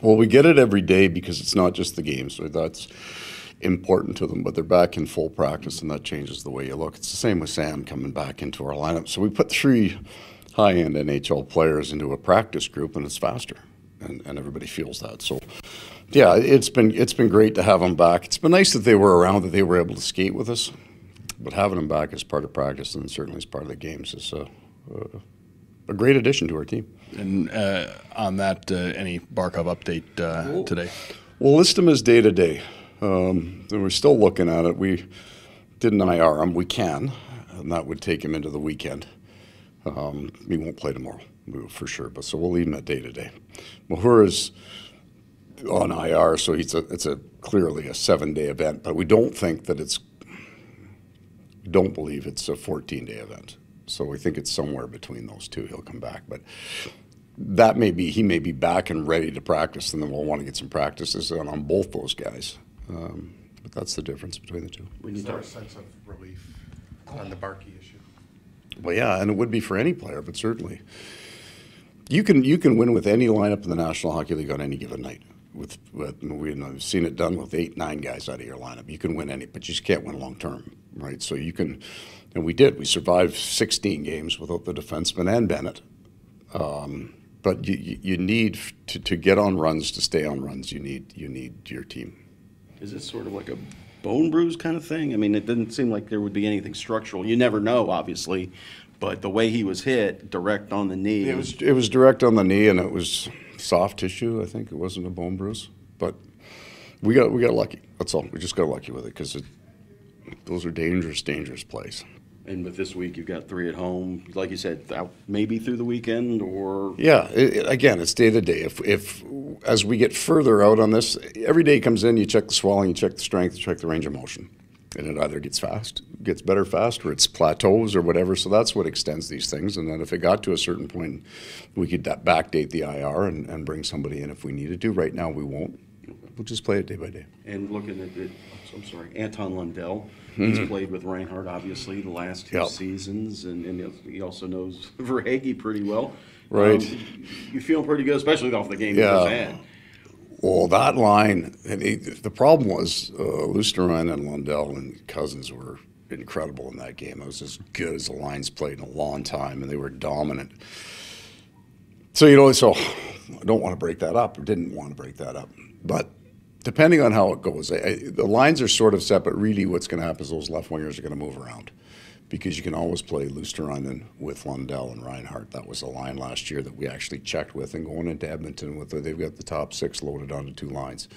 Well, we get it every day because it's not just the games. So that's important to them, but they're back in full practice, and that changes the way you look. It's the same with Sam coming back into our lineup. So we put 3 high-end NHL players into a practice group, and it's faster, and everybody feels that. So, yeah, it's been great to have them back. It's been nice that they were around, that they were able to skate with us, but having them back as part of practice and certainly as part of the games is a great addition to our team. And on that, any Barkov update today? We'll list him as day-to-day. We're still looking at it. We did an IR him. We can, and that would take him into the weekend. He won't play tomorrow, for sure, but so we'll leave him at day-to-day. Mahura is on IR, so it's clearly a 7-day event, but we don't think that don't believe it's a 14-day event. So we think it's somewhere between those two. He'll come back, but he may be back and ready to practice, and then we'll want to get some practices on both those guys. But that's the difference between the two. Is there a sense of relief on the Barkey issue? Well, yeah, and it would be for any player, but certainly you can win with any lineup in the National Hockey League on any given night. We've seen it done with 8-9 guys out of your lineup. You can win any, but you just can't win long term, right? So you can, and we did. We survived 16 games without the defenseman and Bennett. But you need to get on runs, to stay on runs. You need your team. Is this sort of like a bone bruise kind of thing? I mean, it didn't seem like there would be anything structural. You never know, obviously, but the way he was hit, direct on the knee. It was direct on the knee, and it was soft tissue. I think it wasn't a bone bruise, but we got lucky. That's all. We just got lucky with it because those are dangerous plays. And with this week, you've got 3 at home. Like you said, out maybe through the weekend or... Yeah, again, it's day to day. If as we get further out on this, every day comes in, you check the swelling, you check the strength, you check the range of motion. And it either gets better fast, or it's plateaus or whatever. So that's what extends these things. And then if it got to a certain point, we could backdate the IR and bring somebody in if we needed to. Right now, we won't. We'll just play it day by day. And looking at it, Anton Lundell. He's played with Reinhart, obviously, the last 2 seasons, and he also knows Verhaeghe pretty well. Right. You feeling pretty good, especially off the game you just had. Well, that line, the problem was Lusterin and Lundell and Cousins were incredible in that game. It was as good as the lines played in a long time, and they were dominant. So, so I don't want to break that up, or didn't want to break that up. But depending on how it goes, the lines are sort of set, but really what's going to happen is those left wingers are going to move around, because you can always play Lusterin with Lundell and Reinhart. That was a line last year that we actually checked with, and going into Edmonton they've got the top 6 loaded onto 2 lines.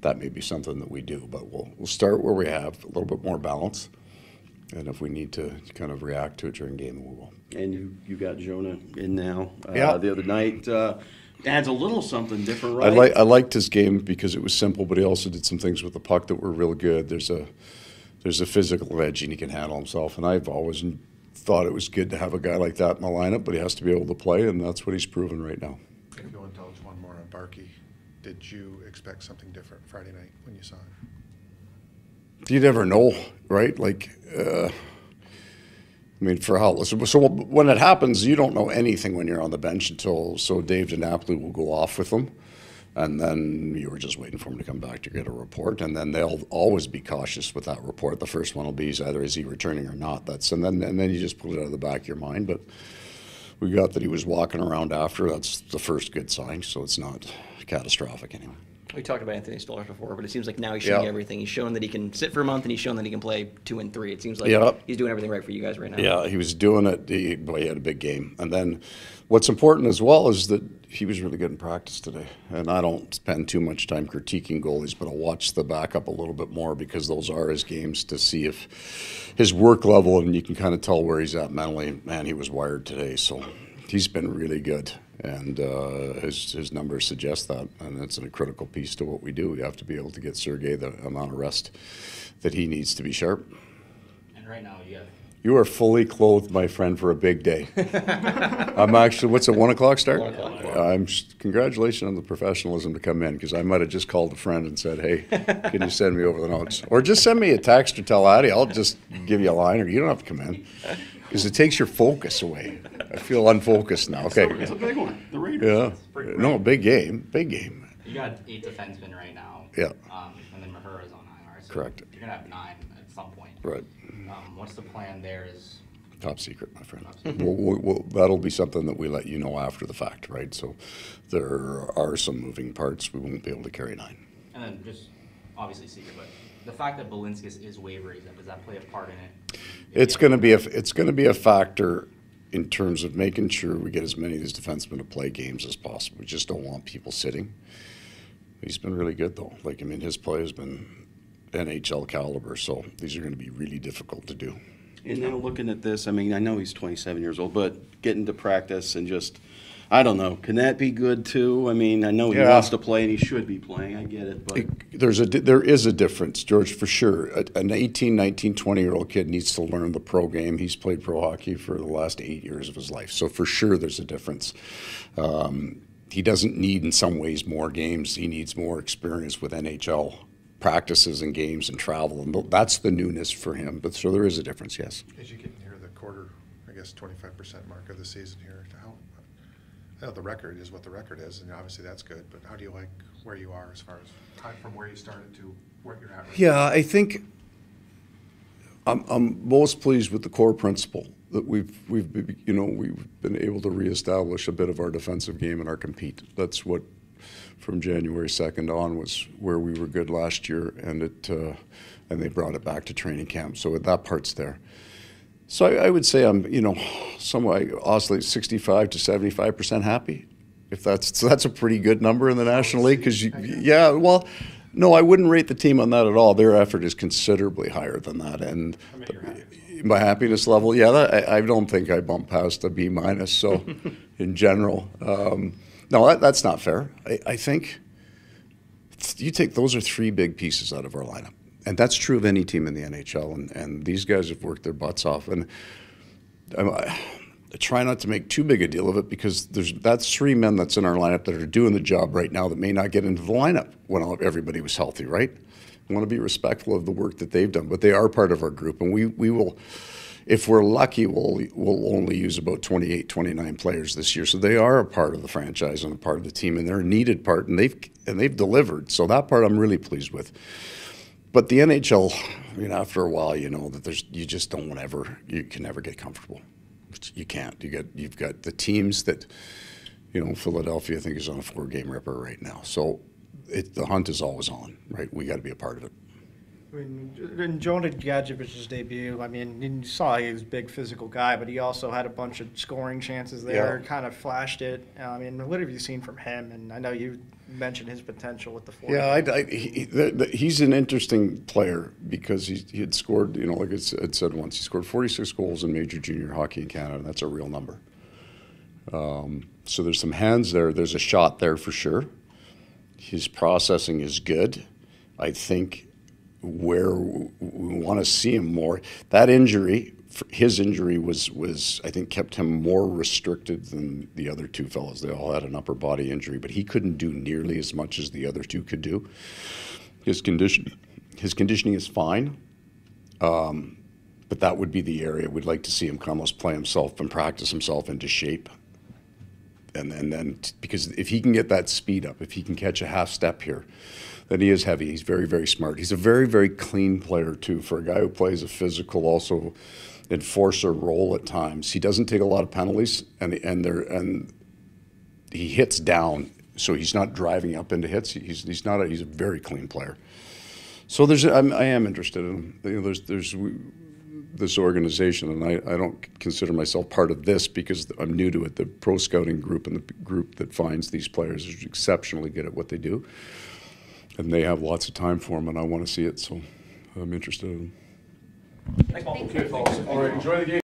That may be something that we do, but we'll start where we have a little bit more balance, and if we need to kind of react to it during game, we will. And you got Jonah in now. The other night. Adds a little something different, right? I liked his game because it was simple, but he also did some things with the puck that were real good. There's a physical edge, and he can handle himself. And I've always thought it was good to have a guy like that in the lineup, but he has to be able to play, and that's what he's proven right now. If you want to tell us one more on Barkey, did you expect something different Friday night when you saw him? You never know, right? I mean, for how so when it happens, you don't know anything when you're on the bench until Dave DiNapoli will go off with them, and then you were just waiting for him to come back to get a report, and then they'll always be cautious with that report. The first one will be either is he returning or not. And then you just put it out of the back of your mind. But we got that he was walking around after. That's the first good sign, so it's not catastrophic anyway. We talked about Anthony Stolarz before, but it seems like now he's showing everything. He's shown that he can sit for a month, and he's shown that he can play 2 and 3. It seems like he's doing everything right for you guys right now. Yeah, he was doing it. He had a big game. And then what's important as well is that he was really good in practice today. And I don't spend too much time critiquing goalies, but I'll watch the backup a little bit more, because those are his games, to see if his work level, and you can kind of tell where he's at mentally. Man, he was wired today, so he's been really good. And his numbers suggest that, and that's a critical piece to what we do. We have to be able to get Sergei the amount of rest that he needs to be sharp. And right now, you are fully clothed, my friend, for a big day. I'm actually, what's it, 1 o'clock start? 1 o'clock. Congratulations on the professionalism to come in, because I might have just called a friend and said, hey, can you send me over the notes? Or just send me a text or tell Addie, I'll just give you a line, or you don't have to come in. Because it takes your focus away. I feel unfocused now. Okay. It's a big one. The Raiders. Yeah. No, big game. Big game. You got 8 defensemen right now. Yeah. And then Mahura's on IR. So Correct. You're going to have 9 at some point. Right. What's the plan there? Is Top secret, my friend. That'll be something that we let you know after the fact, right? So there are some moving parts. We won't be able to carry 9. And then just obviously secret, but the fact that Balinskis is wavering, does that play a part in it? It's going to be a factor in terms of making sure we get as many of these defensemen to play games as possible. We just don't want people sitting. He's been really good though. Like, I mean, his play has been NHL caliber, so these are going to be really difficult to do. And now looking at this, I mean, I know he's 27 years old, but getting to practice and just, I don't know, can that be good too? I mean, I know he wants to play and he should be playing. I get it, but there is a difference, George, for sure. An 18, 19, 20-year-old kid needs to learn the pro game. He's played pro hockey for the last 8 years of his life, so for sure there's a difference. He doesn't need, in some ways, more games. He needs more experience with NHL practices and games and travel, and that's the newness for him. But so there is a difference, yes. As you get near the quarter, I guess 25% mark of the season here, I know the record is what the record is, and obviously that's good. But how do you like where you are as far as time from where you started to where you're at? Right now? I think I'm most pleased with the core principle that we've been able to reestablish a bit of our defensive game and our compete. That's what, from January 2nd on, was where we were good last year, and they brought it back to training camp. So that part's there. So I would say I'm, somewhat oscillate 65 to 75% happy. If that's a pretty good number in the National League, because no, I wouldn't rate the team on that at all. Their effort is considerably higher than that, and my happiness level, I don't think I bumped past a B-. So, in general. No, that's not fair. I think you take those are 3 big pieces out of our lineup. And that's true of any team in the NHL. And these guys have worked their butts off. And I try not to make too big a deal of it, because that's 3 men that's in our lineup that are doing the job right now that may not get into the lineup when everybody was healthy, right? I want to be respectful of the work that they've done. But they are part of our group. And we will... If we're lucky, we'll only use about 28, 29 players this year. So they are a part of the franchise and a part of the team, and they're a needed part, and they've delivered. So that part I'm really pleased with. But the NHL, after a while, that you just you can never get comfortable. You can't. You've got the teams that, Philadelphia, I think, is on a 4-game ripper right now. So the hunt is always on, right? We got to be a part of it. I mean, in Jonah Gadjevic's debut, I mean, you saw he was a big physical guy, but he also had a bunch of scoring chances there, kind of flashed it. I mean, what have you seen from him? And I know you mentioned his potential with the 4. Yeah, he's an interesting player, because he had scored, like I said once, he scored 46 goals in major junior hockey in Canada, and that's a real number. So there's some hands there. There's a shot there for sure. His processing is good. I think where we want to see him more, that injury, his injury was I think kept him more restricted than the other 2 fellows. They all had an upper body injury, but he couldn't do nearly as much as the other 2 could do. His conditioning is fine, but that would be the area we'd like to see him almost play himself and practice himself into shape. And then because if he can get that speed up, if he can catch a half step here, then he is heavy. He's very, very smart. He's a very, very clean player, too, for a guy who plays a physical, also enforcer role at times. He doesn't take a lot of penalties, and he hits down, so he's not driving up into hits. He's a very clean player. So I am interested in him. There's this organization, and I don't consider myself part of this because I'm new to it. The pro scouting group and the group that finds these players is exceptionally good at what they do. And they have lots of time for them, and I want to see it, so I'm interested in them. Okay, folks. All right, enjoy the game.